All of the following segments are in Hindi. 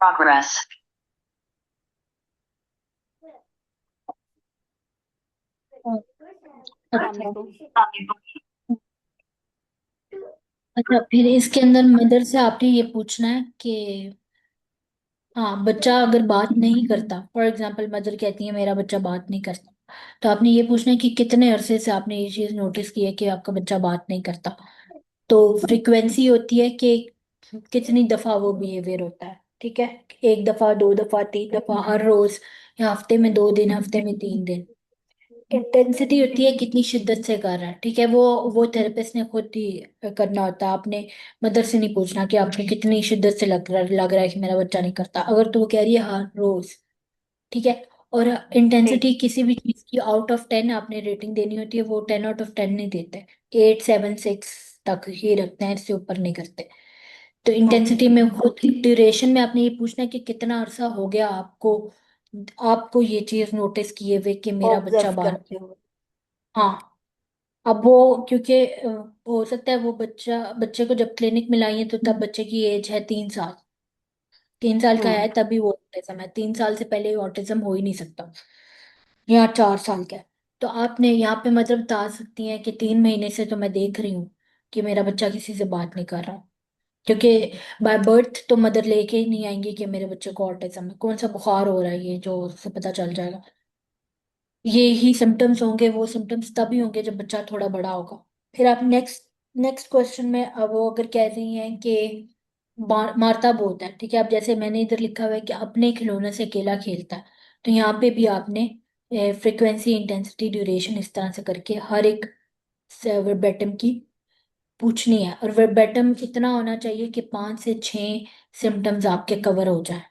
Progress. अच्छा। वालेकुम। अच्छा, फिर इसके अंदर मदर से आपने ये पूछना है कि हाँ, बच्चा अगर बात नहीं करता, फॉर एग्जाम्पल मदर कहती है मेरा बच्चा बात नहीं करता, तो आपने ये पूछना है कि कितने अरसे से आपने ये चीज नोटिस की है कि आपका बच्चा बात नहीं करता। तो फ्रीक्वेंसी होती है कि कितनी दफा वो बिहेवियर होता है। ठीक है, एक दफा, दो दफा, तीन दफा, हर रोज, या हफ्ते में 2 दिन, हफ्ते में 3 दिन। इंटेंसिटी होती है कितनी शिद्दत से कर रहा है। ठीक है, वो थेरेपिस्ट ने खुद ही करना होता है। आपने मदर से नहीं पूछना कि आपको कितनी शिद्दत से लग रहा है कि मेरा बच्चा नहीं करता। अगर तो वो कह रही है हर रोज, ठीक है, और ठीक। इंटेंसिटी किसी भी चीज की आउट ऑफ 10 आपने रेटिंग देनी होती है, वो 10 आउट ऑफ 10 नहीं देते, 8, 7, 6 तक ही रखते हैं, इससे ऊपर नहीं करते। तो ओके। इंटेंसिटी में खुद ड्यूरेशन में आपने ये पूछना है कि कितना अरसा हो गया आपको आपको ये चीज नोटिस किए हुए कि मेरा बच्चा ऑब्जर्व बात। करते हुए। हाँ। अब वो क्योंकि हो सकता है वो बच्चे को जब क्लिनिक में लाई है तो तब बच्चे की एज है 3 साल। 3 साल का है हम्म। तभी वो ऑटिज्म है, 3 साल से पहले ऑटिज्म हो ही नहीं सकता। या 4 साल का है। तो आपने यहाँ पे मतलब बता सकती हैं कि 3 महीने से तो मैं देख रही हूँ कि मेरा बच्चा किसी से बात नहीं कर रहा। क्योंकि बाय बर्थ तो मदर लेके ही नहीं आएंगे कि मेरे बच्चे को ऑटिज्म है, कौन सा बुखार हो रहा है ये जो उससे पता चल जाएगा। ये ही सिम्टम्स होंगे, वो सिम्टम्स तभी होंगे जब बच्चा थोड़ा बड़ा होगा। फिर आप नेक्स्ट नेक्स्ट क्वेश्चन में अब वो अगर कह रही हैं कि मारता बहुत है, ठीक है, अब जैसे मैंने इधर लिखा हुआ है कि अपने खिलौने से अकेला खेलता है, तो यहाँ पे भी आपने फ्रीक्वेंसी, इंटेंसिटी, ड्यूरेशन इस तरह से करके हर एक वर्बेटम की पूछनी है। और वर्बेटम इतना होना चाहिए कि 5 से 6 सिम्टम्स आपके कवर हो जाए।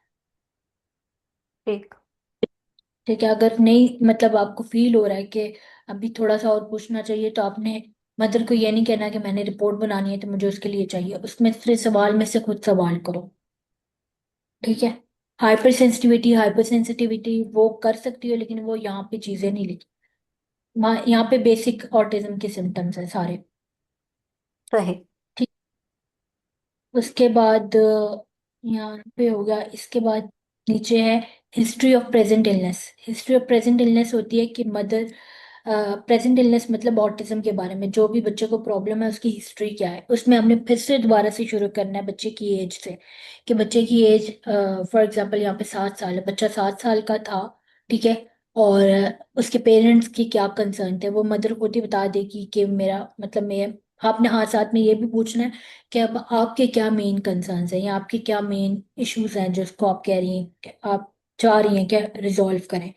ठीक। ठीक है, अगर नहीं मतलब आपको फील हो रहा है कि अभी थोड़ा सा और पूछना चाहिए, तो आपने मदर को ये नहीं कहना कि मैंने रिपोर्ट बनानी है तो मुझे उसके लिए चाहिए, उसमें से सवाल में से खुद सवाल करो। ठीक है। हाइपर सेंसिटिविटी वो कर सकती हो, लेकिन वो यहाँ पे चीजें नहीं लिखी। यहाँ पे बेसिक ऑटिज्म के सिम्टम्स है सारे। सही। ठीक। उसके बाद यहाँ पे हो गया, इसके बाद नीचे है history of present illness. History of present illness होती है कि मदर, प्रेजेंट इलनेस मतलब ऑटिज्म के बारे में जो भी बच्चे को प्रॉब्लम है उसकी हिस्ट्री क्या है। उसमें हमने फिर से दोबारा से शुरू करना है बच्चे की एज से, कि बच्चे की एज, फॉर एग्जांपल यहाँ पे 7 साल है, बच्चा 7 साल का था। ठीक है। और उसके पेरेंट्स की क्या कंसर्न थे, वो मदर खुद ही बता देगी कि मेरा मतलब मैं, आपने हाँ साथ में ये भी पूछना है कि अब आपके क्या मेन कंसर्न्स हैं या आपके क्या मेन इश्यूज हैं जिसको आप कह रही हैं कि आप चाह रही हैं कि रिजॉल्व करें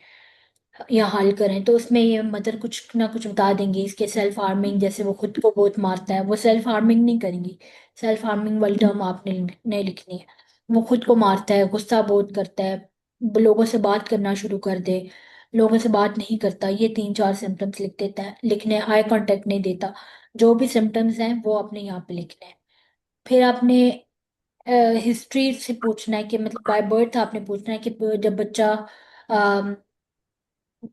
या हल करें। तो उसमें ये मदर कुछ ना कुछ बता देंगी। इसके सेल्फ हार्मिंग, जैसे वो खुद को बहुत मारता है, वो सेल्फ हार्मिंग नहीं करेंगी। सेल्फ हार्मिंग वाली टर्म आपने नहीं लिखनी है। वो खुद को मारता है, गुस्सा बहुत करता है, लोगों से बात करना शुरू कर दे, लोगों से बात नहीं करता, ये 3 4 सिम्टम्स लिख देता है, लिखने आई कांटेक्ट नहीं देता। जो भी सिम्टम्स हैं वो आपने यहाँ पे लिखने हैं। फिर आपने हिस्ट्री से पूछना है कि मतलब बाय बर्थ आपने पूछना है कि जब बच्चा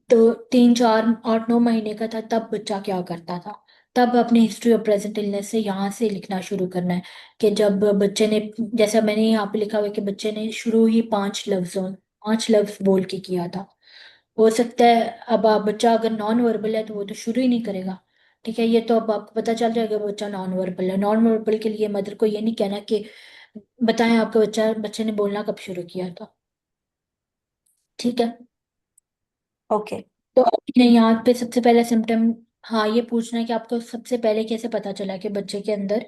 तो 3 4 8 9 महीने का था तब बच्चा क्या करता था। तब अपने हिस्ट्री ऑफ प्रेजेंट इलनेस से यहाँ से लिखना शुरू करना है कि जब बच्चे ने, जैसा मैंने यहाँ पे लिखा हुआ है कि बच्चे ने शुरू ही 5 लफ्ज बोल के किया था। हो सकता है अब आप बच्चा अगर नॉन वर्बल है तो वो तो शुरू ही नहीं करेगा। ठीक है, ये तो अब आपको पता चल जाएगा बच्चा नॉन वर्बल है। नॉन वर्बल के लिए मदर को ये नहीं कहना कि बताएं आपका बच्चे ने बोलना कब शुरू किया था। ठीक है। ओके। तो आपने यहाँ पे सबसे पहला सिम्टम, हाँ, ये पूछना है कि आपको सबसे पहले कैसे पता चला कि बच्चे के अंदर,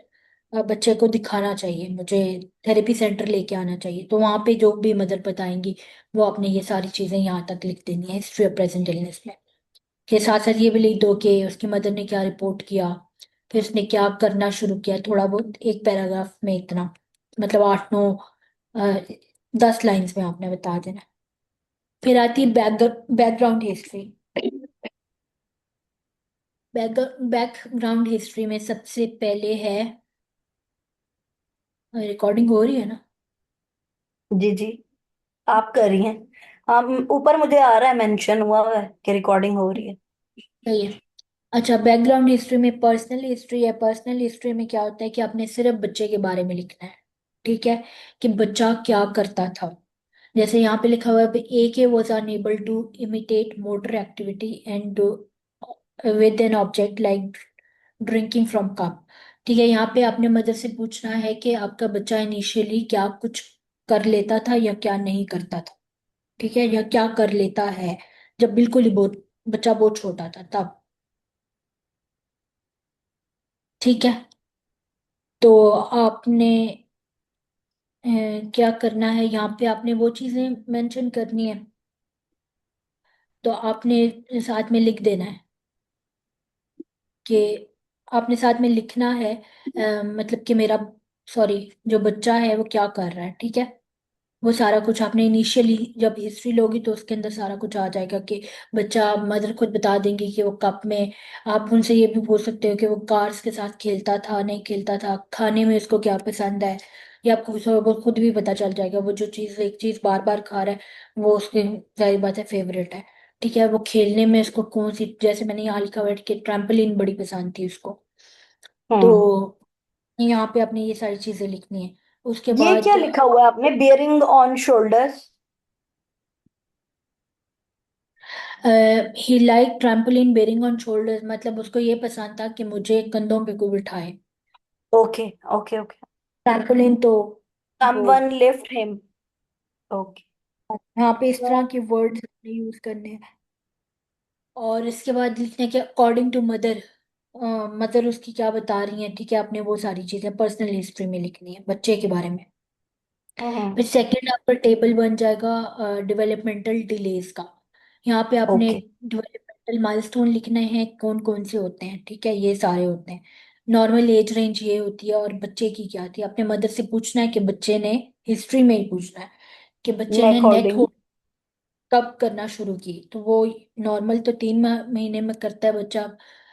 बच्चे को दिखाना चाहिए, मुझे थेरेपी सेंटर लेके आना चाहिए। तो वहाँ पे जो भी मदर बताएंगी वो आपने ये सारी चीजें यहाँ तक लिख देनी है हिस्ट्री ऑफ प्रेजेंट इलनेस में। के साथ साथ ये भी लिख दो कि उसकी मदर ने क्या रिपोर्ट किया, फिर उसने क्या करना शुरू किया, थोड़ा बहुत एक पैराग्राफ में इतना, मतलब 8 9 10 लाइंस में आपने बता देना। फिर आती है बैकग्राउंड हिस्ट्री। बैकग्राउंड हिस्ट्री में सबसे पहले है, रिकॉर्डिंग हो रही है ना? जी जी। आप कर रही हैं। ऊपर मुझे आ रहा है, मेंशन हुआ है कि रिकॉर्डिंग हो रही है। सही है। अच्छा, बैकग्राउंड हिस्ट्री में पर्सनल हिस्ट्री है। पर्सनल हिस्ट्री में क्या होता है कि आपने सिर्फ बच्चे के बारे में लिखना है। ठीक है, कि बच्चा क्या करता था। जैसे यहाँ पे लिखा हुआ है, A K was unable to imitate motor activity and do with an object like drinking from cup. ठीक है, यहाँ पे आपने मदर से पूछना है कि आपका बच्चा इनिशियली क्या कुछ कर लेता था या क्या नहीं करता था। ठीक है, या क्या कर लेता है जब बिल्कुल ही बहुत बच्चा बहुत छोटा था तब। ठीक है, तो आपने अ, क्या करना है, यहाँ पे आपने वो चीजें मेंशन करनी है, तो आपने साथ में लिख देना है कि आपने साथ में लिखना है, मतलब कि मेरा, सॉरी, जो बच्चा है वो क्या कर रहा है। ठीक है, वो सारा कुछ आपने इनिशियली जब हिस्ट्री लोगी तो उसके अंदर सारा कुछ आ जाएगा कि बच्चा, मदर खुद बता देंगी कि वो कप में, आप उनसे ये भी पूछ सकते हो कि वो कार्स के साथ खेलता था नहीं खेलता था, खाने में उसको क्या पसंद है, ये आपको वो खुद भी पता चल जाएगा। वो जो चीज़ एक चीज़ बार बार खा रहा है वो उसकी जाहिर बात है फेवरेट है। ठीक है, वो खेलने में उसको कौन सी, जैसे मैंने यहाँ लिखा हुआ है कि ट्रैम्पोलिन बड़ी पसंद थी उसको। तो हम्म। यहाँ पे आपने ये सारी चीज़ें लिखनी है। उसके ये क्या बाद लिखा हुआ है आपने, bearing on shoulders? He like trampoline bearing on shoulders, मतलब उसको ये पसंद था कि मुझे कंधों पे कोई बिठाए। Okay okay okay. ट्रैम्पोलिन तो वो, समवन लिफ्ट हिम। ओके। यहाँ पे इस तरह के वर्ड्स यूज करने हैं। और इसके बाद लिखने के अकॉर्डिंग टू मदर, मदर उसकी क्या बता रही हैं। ठीक है, आपने वो सारी चीजें पर्सनल हिस्ट्री में लिखनी है बच्चे के बारे में। हम्म। फिर सेकंड आपका टेबल बन जाएगा डेवलपमेंटल डिलेज का। यहाँ पे आपने ओके। डेवलपमेंटल माइलस्टोन लिखने हैं, कौन कौन से होते हैं। ठीक है, ये सारे होते हैं। नॉर्मल एज रेंज ये होती है, और बच्चे की क्या थी, अपने मदर से पूछना है कि बच्चे ने, हिस्ट्री में ही पूछना है कि बच्चे ने नेक नेक होल्डिंग। कब करना शुरू की। तो वो नॉर्मल तो 3 महीने में करता है बच्चा,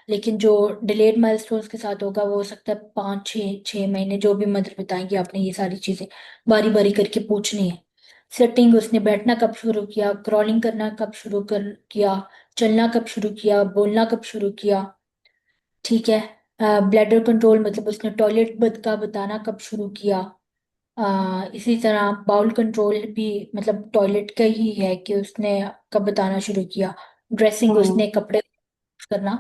लेकिन जो डिलेड माइलस्टोन्स के साथ होगा वो हो सकता है 5 6 6 महीने, जो भी मदर बताएंगे आपने ये सारी चीजें बारी बारी करके पूछनी है। सेटिंग, उसने बैठना कब शुरू किया, क्रॉलिंग करना कब शुरू कर किया, चलना कब शुरू किया, बोलना कब शुरू किया। ठीक है, ब्लैडर कंट्रोल मतलब उसने टॉयलेट बद का बताना कब शुरू किया। इसी तरह बाउल कंट्रोल भी मतलब टॉयलेट का ही है कि उसने कब बताना शुरू किया। ड्रेसिंग, हम्म। उसने कपड़े करना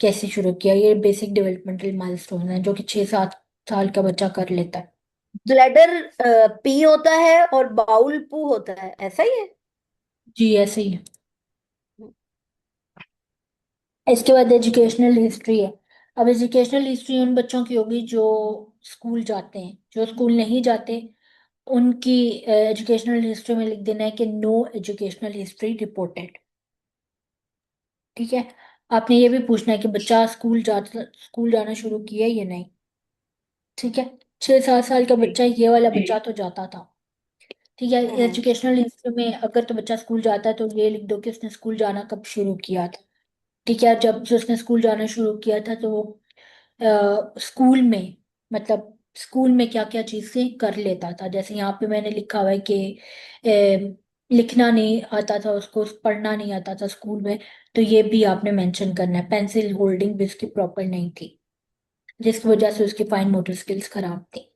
कैसे शुरू किया। ये बेसिक डेवलपमेंटल माइलस्टोन है जो कि 6 7 साल का बच्चा कर लेता है। ब्लैडर पी होता है और बाउल पू होता है, ऐसा ही है? जी ऐसे ही है। इसके बाद एजुकेशनल हिस्ट्री है। अब एजुकेशनल हिस्ट्री उन बच्चों की होगी जो स्कूल जाते हैं, जो स्कूल नहीं जाते उनकी एजुकेशनल हिस्ट्री में लिख देना है कि नो एजुकेशनल हिस्ट्री रिपोर्टेड। ठीक है, आपने ये भी पूछना है कि बच्चा स्कूल जाना शुरू किया या नहीं। ठीक है, 6 7 साल का जी। बच्चा, ये वाला बच्चा तो जाता था। ठीक है, हम्म। एजुकेशनल हिस्ट्री में अगर तो बच्चा स्कूल जाता है तो ये लिख दो कि उसने स्कूल जाना कब शुरू किया था। ठीक है, जब से उसने स्कूल जाना शुरू किया था तो वो स्कूल में, मतलब स्कूल में क्या क्या चीजें कर लेता था। जैसे यहाँ पे मैंने लिखा हुआ है कि लिखना नहीं आता था उसको, पढ़ना नहीं आता था स्कूल में, तो ये भी आपने मेंशन करना है। पेंसिल होल्डिंग भी उसकी प्रॉपर नहीं थी, जिस वजह से उसकी फाइन मोटर स्किल्स खराब थी।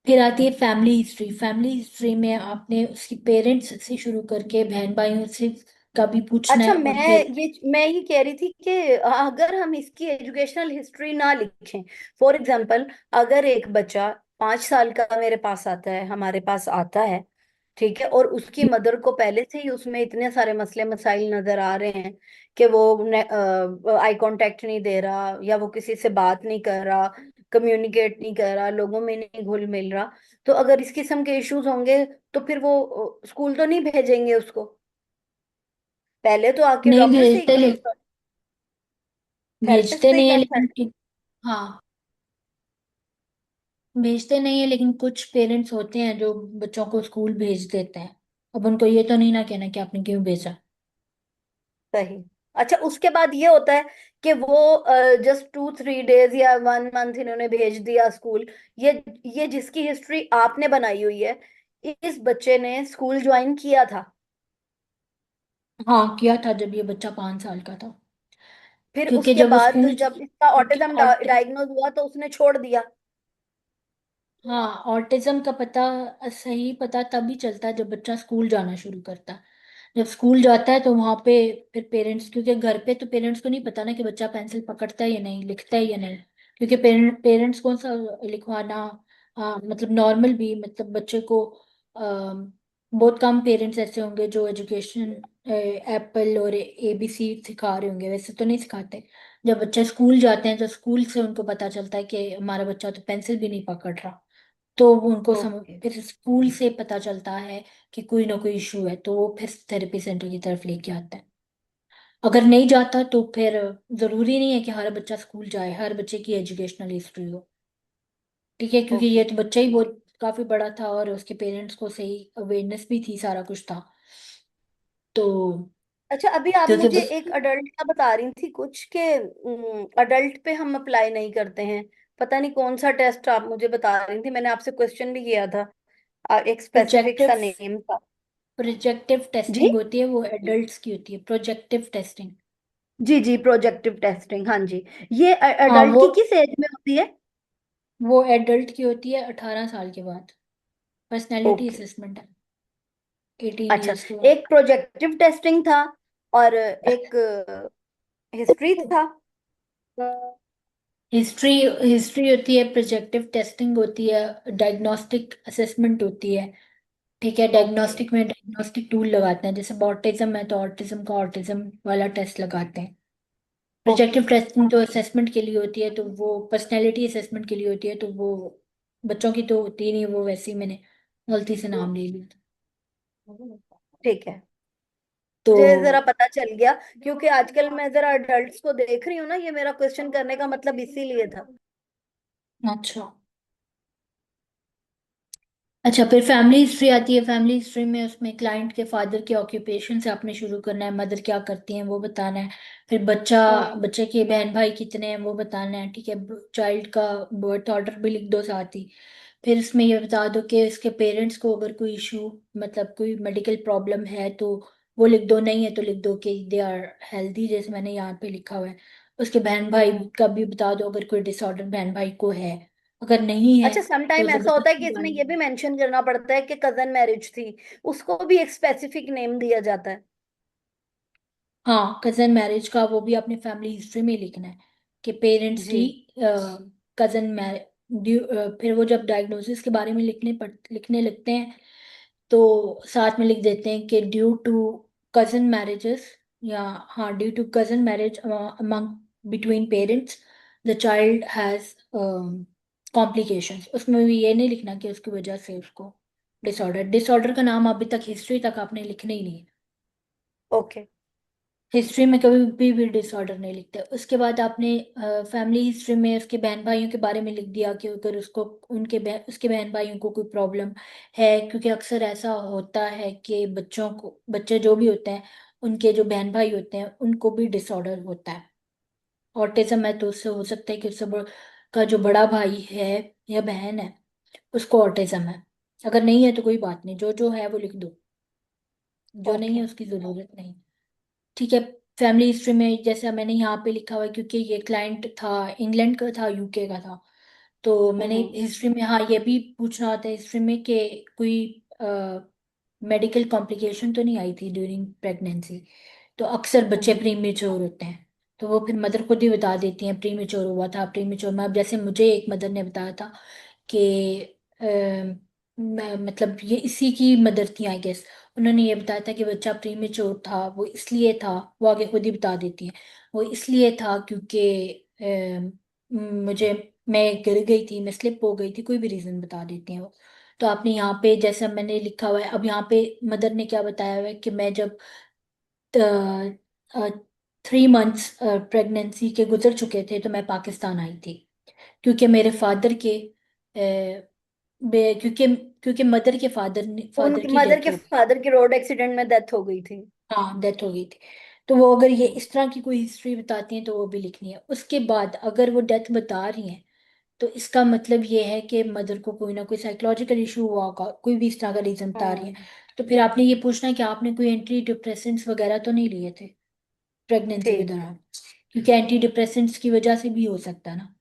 फिर आती है फैमिली हिस्ट्री। फैमिली हिस्ट्री में आपने उसकी पेरेंट्स से शुरू करके बहन भाइयों से का भी पूछना अच्छा, है, मैं और फिर मैं ही कह रही थी कि अगर हम इसकी एजुकेशनल हिस्ट्री ना लिखें, फॉर एग्जांपल, अगर एक बच्चा 5 साल का मेरे पास आता है, हमारे पास आता है, ठीक है, और उसकी मदर को पहले से ही उसमें इतने सारे मसले मसाइल नजर आ रहे हैं कि वो आई कांटेक्ट नहीं दे रहा, या वो किसी से बात नहीं कर रहा, कम्युनिकेट नहीं कर रहा, लोगों में नहीं घुल मिल रहा, तो अगर इस किस्म के इश्यूज होंगे तो फिर वो स्कूल तो नहीं भेजेंगे उसको, पहले तो आके नहीं डॉक्टर से ही भेजते, कंसल्ट, थेरेपिस्ट भेजते से ही नहीं है लेकिन कंसल्ट। हाँ, भेजते नहीं है लेकिन कुछ पेरेंट्स होते हैं जो बच्चों को स्कूल भेज देते हैं। अब उनको ये तो नहीं ना कहना कि आपने क्यों भेजा। सही। अच्छा, उसके बाद ये होता है कि वो जस्ट 2 3 डेज या 1 मंथ इन्होंने भेज दिया स्कूल। ये ये जिसकी हिस्ट्री आपने बनाई हुई है, इस बच्चे ने स्कूल ज्वाइन किया था, हाँ किया था जब ये बच्चा 5 साल का था, फिर क्योंकि उसके जब वो बाद स्कूल, जब इसका क्योंकि ऑटिज्म ऑटि डायग्नोज हुआ तो उसने छोड़ दिया। हाँ, ऑटिज्म का पता, सही पता तभी चलता है जब बच्चा स्कूल जाना शुरू करता है। जब स्कूल जाता है तो वहां पे फिर पेरेंट्स, क्योंकि घर पे तो पेरेंट्स को नहीं पता ना कि बच्चा पेंसिल पकड़ता है या नहीं, लिखता है या नहीं। क्योंकि पेरेंट्स कौन सा लिखवाना, मतलब नॉर्मल भी, मतलब बच्चे को बहुत कम पेरेंट्स ऐसे होंगे जो एजुकेशन एप्पल और ABC सिखा रहे होंगे, वैसे तो नहीं सिखाते। जब बच्चे स्कूल जाते हैं तो स्कूल से उनको पता चलता है कि हमारा बच्चा तो पेंसिल भी नहीं पकड़ रहा। तो वो उनको ओके। फिर स्कूल से पता चलता है कि कोई ना कोई इशू है, तो वो फिर थेरेपी सेंटर की तरफ लेके आता है। अगर नहीं जाता तो फिर जरूरी नहीं है कि हर बच्चा स्कूल जाए, हर बच्चे की एजुकेशनल हिस्ट्री हो। ठीक है, क्योंकि ओके। ये तो बच्चा ही बहुत काफी बड़ा था और उसके पेरेंट्स को सही अवेयरनेस भी थी, सारा कुछ था। तो अच्छा, अभी आप क्योंकि मुझे बस एक अडल्ट का बता रही थी कुछ के, अडल्ट पे हम अप्लाई नहीं करते हैं। पता नहीं कौन सा टेस्ट आप मुझे बता रही थी, मैंने आपसे क्वेश्चन भी किया था। एक स्पेसिफिक प्रोजेक्टिव सा नेम था। प्रोजेक्टिव जी टेस्टिंग होती है, वो एडल्ट्स की होती है, प्रोजेक्टिव टेस्टिंग। जी जी, प्रोजेक्टिव टेस्टिंग, हाँ जी। ये हाँ, अडल्ट की किस एज में होती है? वो एडल्ट की होती है 18 साल के बाद। Personality okay. असेसमेंट है 18 अच्छा, ईयर्स के बाद। एक प्रोजेक्टिव टेस्टिंग था और एक हिस्ट्री था। हिस्ट्री हिस्ट्री होती है, प्रोजेक्टिव टेस्टिंग होती है, डायग्नोस्टिक असेसमेंट होती है। ठीक है, ओके। डायग्नोस्टिक में डायग्नोस्टिक टूल लगाते हैं, जैसे ऑटिज्म है तो ऑटिज्म का ऑटिज्म वाला टेस्ट लगाते हैं। ओके। प्रोजेक्टिव टेस्टिंग तो असेसमेंट के लिए होती है, तो वो पर्सनैलिटी असेसमेंट के लिए होती है, तो वो बच्चों की तो होती ही नहीं, वो वैसे ही मैंने गलती से नाम ले लिया। ठीक है, तो मुझे जरा पता चल गया। क्योंकि आजकल मैं जरा अडल्ट्स को देख रही हूँ ना, ये मेरा क्वेश्चन करने का मतलब इसीलिए था। अच्छा। अच्छा, फिर फैमिली हिस्ट्री आती है। फैमिली हिस्ट्री में उसमें क्लाइंट के फादर के ऑक्यूपेशन से आपने शुरू करना है, मदर क्या करती हैं वो बताना है। फिर हम्म। बच्चे के बहन भाई कितने हैं वो बताना है। ठीक है, चाइल्ड का बर्थ ऑर्डर भी लिख दो साथ ही। फिर इसमें ये बता दो कि इसके पेरेंट्स को अगर कोई इशू, मतलब कोई मेडिकल प्रॉब्लम है तो वो लिख दो, नहीं है तो लिख दो कि दे आर हेल्दी, जैसे मैंने यहाँ पे लिखा हुआ है। उसके बहन भाई हम्म। का भी बता दो अगर कोई डिसऑर्डर बहन भाई को है। अगर नहीं है अच्छा, तो समटाइम ऐसा होता है कि जबरदस्ती इसमें वाली। ये भी मेंशन करना पड़ता है कि कजन मैरिज थी, उसको भी एक स्पेसिफिक नेम दिया जाता है। हाँ, कजन मैरिज का वो भी अपने फैमिली हिस्ट्री में लिखना है कि पेरेंट्स जी। की कजन मैरिज। फिर वो जब डायग्नोसिस के बारे में लिखने लगते हैं तो साथ में लिख देते हैं कि ड्यू टू कजन मैरिजेस, या हाँ, due to cousin marriage among between parents the child has complications. उसमें भी ये नहीं लिखना कि उसकी वजह से उसको डिसऑर्डर डिसऑर्डर का नाम अभी तक हिस्ट्री तक आपने लिखना ही नहीं है। ओके। हिस्ट्री में कभी भी डिसऑर्डर नहीं लिखते। उसके बाद आपने फैमिली हिस्ट्री में उसके बहन भाइयों के बारे में लिख दिया कि अगर उसको उसके बहन भाइयों को कोई प्रॉब्लम है, क्योंकि अक्सर ऐसा होता है कि बच्चे जो भी होते हैं, उनके जो बहन भाई होते हैं उनको भी डिसऑर्डर होता है। ऑटिज्म है तो उससे हो सकता है कि का जो बड़ा भाई है या बहन है उसको ऑटिज्म है। अगर नहीं है तो कोई बात नहीं, जो जो है वो लिख दो, जो नहीं ओके। है उसकी जरूरत नहीं। ठीक है। फैमिली हिस्ट्री में जैसा मैंने यहाँ पे लिखा हुआ है, क्योंकि ये क्लाइंट था इंग्लैंड का था, UK का था, तो मैंने हम्म। हिस्ट्री में, हाँ, ये भी पूछना होता है हिस्ट्री में कि कोई मेडिकल कॉम्प्लिकेशन तो नहीं आई थी ड्यूरिंग प्रेगनेंसी। तो अक्सर बच्चे हम्म। प्री मेच्योर होते हैं, तो वो फिर मदर खुद ही बता देती हैं प्री मेच्योर हुआ था, प्री मेच्योर में। अब जैसे मुझे एक मदर ने बताया था कि मतलब ये इसी की मदर थी आई गेस। उन्होंने ये बताया था कि बच्चा प्री मेच्योर था, वो इसलिए था, वो आगे खुद ही बता देती है, वो इसलिए था क्योंकि मुझे मैं गिर गई थी, मैं स्लिप हो गई थी, कोई भी रीजन बता देती हैं वो। तो आपने यहाँ पे जैसा मैंने लिखा हुआ है, अब यहाँ पे मदर ने क्या बताया हुआ है कि मैं जब 3 मंथ्स प्रेगनेंसी के गुजर चुके थे तो मैं पाकिस्तान आई थी, क्योंकि मेरे फादर के क्योंकि क्योंकि मदर के फादर उनकी की मदर डेथ के हो गई। फादर की रोड एक्सीडेंट में डेथ हो गई थी। हाँ, डेथ हो गई थी। तो वो अगर ये हम्म। इस तरह की कोई हिस्ट्री बताती हैं तो वो भी लिखनी है। उसके बाद अगर वो डेथ बता रही हैं तो इसका मतलब ये है कि मदर को कोई ना कोई साइकोलॉजिकल इशू हुआ होगा, कोई भी इस तरह का रीजन बता रही है। हम्म। तो फिर आपने ये पूछना है कि आपने कोई एंटी डिप्रेसेंट्स वगैरह तो नहीं लिए थे प्रेगनेंसी के ठीक है। दौरान, क्योंकि एंटी डिप्रेसेंट्स की वजह से भी हो सकता है ना।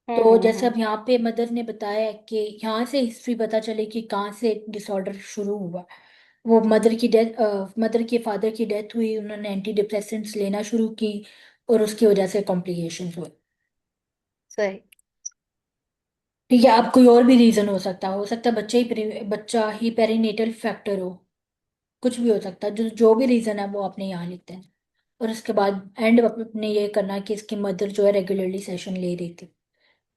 तो जैसे हम्म। अब यहाँ पे मदर ने बताया कि यहाँ से हिस्ट्री पता चले कि कहाँ से डिसऑर्डर शुरू हुआ। वो मदर के फादर की डेथ हुई, उन्होंने एंटी डिप्रेसेंट्स लेना शुरू की और उसकी वजह से कॉम्प्लिकेशंस हुए। सही। ठीक है, अब कोई और भी रीजन हो सकता है बच्चा ही पेरीनेटल फैक्टर हो, कुछ भी हो सकता है। जो जो भी रीजन है वो अपने यहाँ लिखते हैं। और उसके बाद एंड अपने ये करना कि इसकी मदर जो है रेगुलरली सेशन ले रही थी।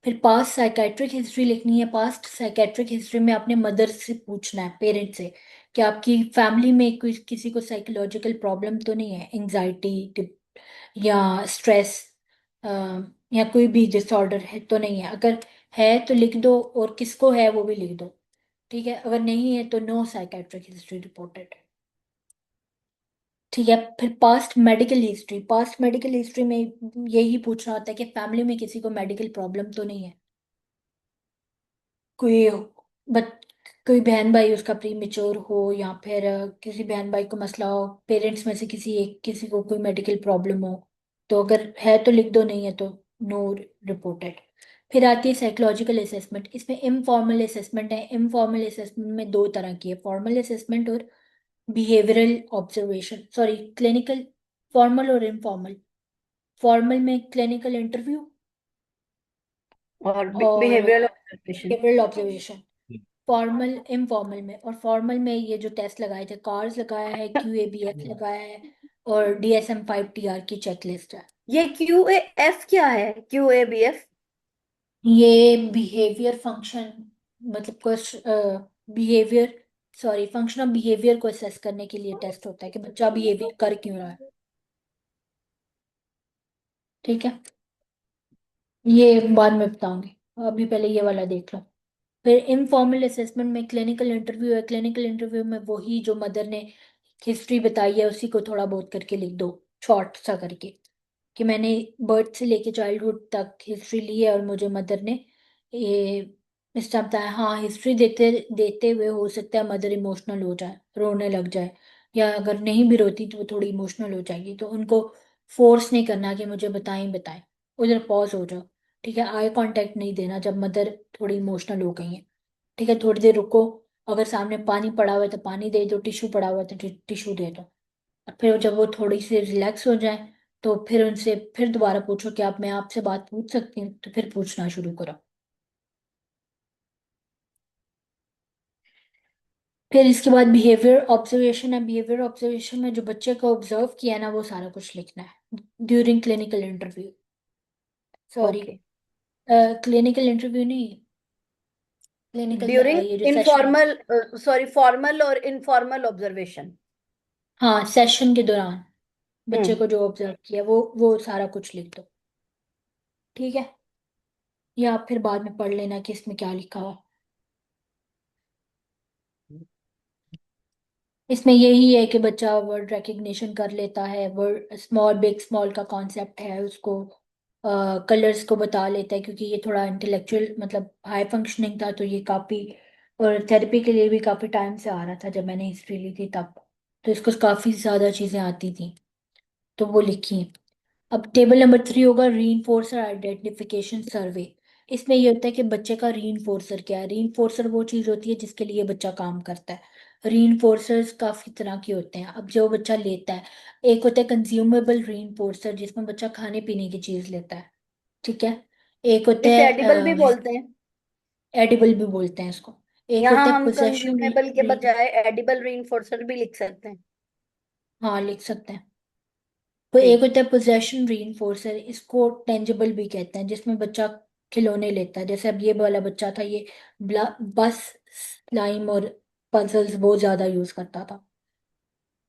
फिर पास्ट साइकेट्रिक हिस्ट्री लिखनी है। पास्ट साइकेट्रिक हिस्ट्री में अपने मदर से पूछना है, पेरेंट्स से, कि आपकी फैमिली में कोई किसी को साइकोलॉजिकल प्रॉब्लम तो नहीं है, एंजाइटी या स्ट्रेस या कोई भी डिसऑर्डर है तो नहीं है। अगर है तो लिख दो, और किसको है वो भी लिख दो। ठीक है, अगर नहीं है तो नो साइकेट्रिक हिस्ट्री रिपोर्टेड। ठीक है। फिर पास्ट मेडिकल हिस्ट्री में यही पूछना होता है कि फैमिली में किसी को मेडिकल प्रॉब्लम तो नहीं है। कोई बट कोई बहन भाई उसका प्री मेच्योर हो, या फिर किसी बहन भाई को मसला हो, पेरेंट्स में से किसी को कोई मेडिकल प्रॉब्लम हो। तो अगर है तो लिख दो, नहीं है तो नो रिपोर्टेड। फिर आती है साइकोलॉजिकल असेसमेंट। इसमें इनफॉर्मल असेसमेंट है। इनफॉर्मल असेसमेंट में दो तरह की है, फॉर्मल असेसमेंट और behavioural observation, sorry clinical. Formal और इनफॉर्मल। फॉर्मल में क्लिनिकल इंटरव्यू और और behavioural observation. Behavioural observation. Formal informal में, और फॉर्मल में ये जो टेस्ट लगाए थे, कार्स लगाया है, QABF लगाया है, और DSM-5 TR की चेकलिस्ट है। ये QAF क्या है? QABF? ये बिहेवियर फंक्शन, मतलब कुछ behaviour, sorry function of behaviour को असेस करने के लिए टेस्ट होता है कि बच्चा बिहेवियर कर क्यों रहा है। ठीक है, ये बाद में बताऊंगी, अभी पहले ये वाला देख लो। फिर इनफॉर्मल असेसमेंट में क्लिनिकल इंटरव्यू है। क्लिनिकल इंटरव्यू में वही जो मदर ने हिस्ट्री बताई है उसी को थोड़ा बहुत करके लिख दो, शॉर्ट सा करके, कि मैंने बर्थ से लेके चाइल्डहुड तक हिस्ट्री ली है और मुझे मदर ने ये इस टाइम बताया। हाँ, हिस्ट्री देते देते हुए हो सकता है मदर इमोशनल हो जाए, रोने लग जाए, या अगर नहीं भी रोती तो वो थोड़ी इमोशनल हो जाएगी, तो उनको फोर्स नहीं करना कि मुझे बताएं बताएं। उधर पॉज हो जाओ। ठीक है, आई कांटेक्ट नहीं देना जब मदर थोड़ी इमोशनल हो गई है। ठीक है, थोड़ी देर रुको। अगर सामने पानी पड़ा हुआ है तो पानी दे दो, टिश्यू पड़ा हुआ है तो टिश्यू दे दो। और फिर जब वो थोड़ी सी रिलैक्स हो जाए तो फिर उनसे फिर दोबारा पूछो कि आप मैं आपसे बात पूछ सकती हूँ, तो फिर पूछना शुरू करो। फिर इसके बाद बिहेवियर ऑब्जर्वेशन है। बिहेवियर ऑब्जर्वेशन में जो बच्चे को ऑब्जर्व किया है ना, वो सारा कुछ लिखना है during clinical interview. Sorry, okay. Clinical interview नहीं, क्लिनिकल ड्यूरिंग ये जो सेशन। इनफॉर्मल, सॉरी, फॉर्मल और इनफॉर्मल ऑब्जर्वेशन। हाँ, सेशन के दौरान बच्चे हम्म। को जो ऑब्जर्व किया वो सारा कुछ लिख दो। ठीक है, या आप फिर बाद में पढ़ लेना कि इसमें क्या लिखा हुआ। इसमें यही है कि बच्चा वर्ड रिकग्निशन कर लेता है, वर्ड स्मॉल बिग स्मॉल का कॉन्सेप्ट है उसको, कलर्स को बता लेता है, क्योंकि ये थोड़ा इंटेलेक्चुअल मतलब हाई फंक्शनिंग था, तो ये काफ़ी, और थेरेपी के लिए भी काफ़ी टाइम से आ रहा था जब मैंने हिस्ट्री ली थी तब। तो इसको काफ़ी ज़्यादा चीज़ें आती थी, तो वो लिखी। अब टेबल नंबर 3 होगा रीइंफोर्सर आइडेंटिफिकेशन सर्वे। इसमें ये होता है कि बच्चे का रीइंफोर्सर क्या है। रीइंफोर्सर वो चीज़ होती है जिसके लिए बच्चा काम करता है। रीइंफोर्सर्स काफ़ी तरह के होते हैं। अब जो बच्चा लेता है, एक होता है कंज्यूमेबल रीइंफोर्सर जिसमें बच्चा खाने पीने की चीज़ लेता है। ठीक है। एक होता इसे एडिबल भी है बोलते हैं। एडिबल भी बोलते हैं इसको। एक यहाँ होता है हम पोजेशन कंज्यूमेबल के री, बजाय एडिबल रीइंफोर्सर भी लिख सकते हैं। हाँ लिख सकते हैं। तो एक ठीक। होता है पोजेशन रीइंफोर्सर, इसको टेंजिबल भी कहते हैं, जिसमें बच्चा खिलौने लेता है। जैसे अब ये वाला बच्चा था, ये बस स्लाइम और पजल्स बहुत ज्यादा यूज करता था।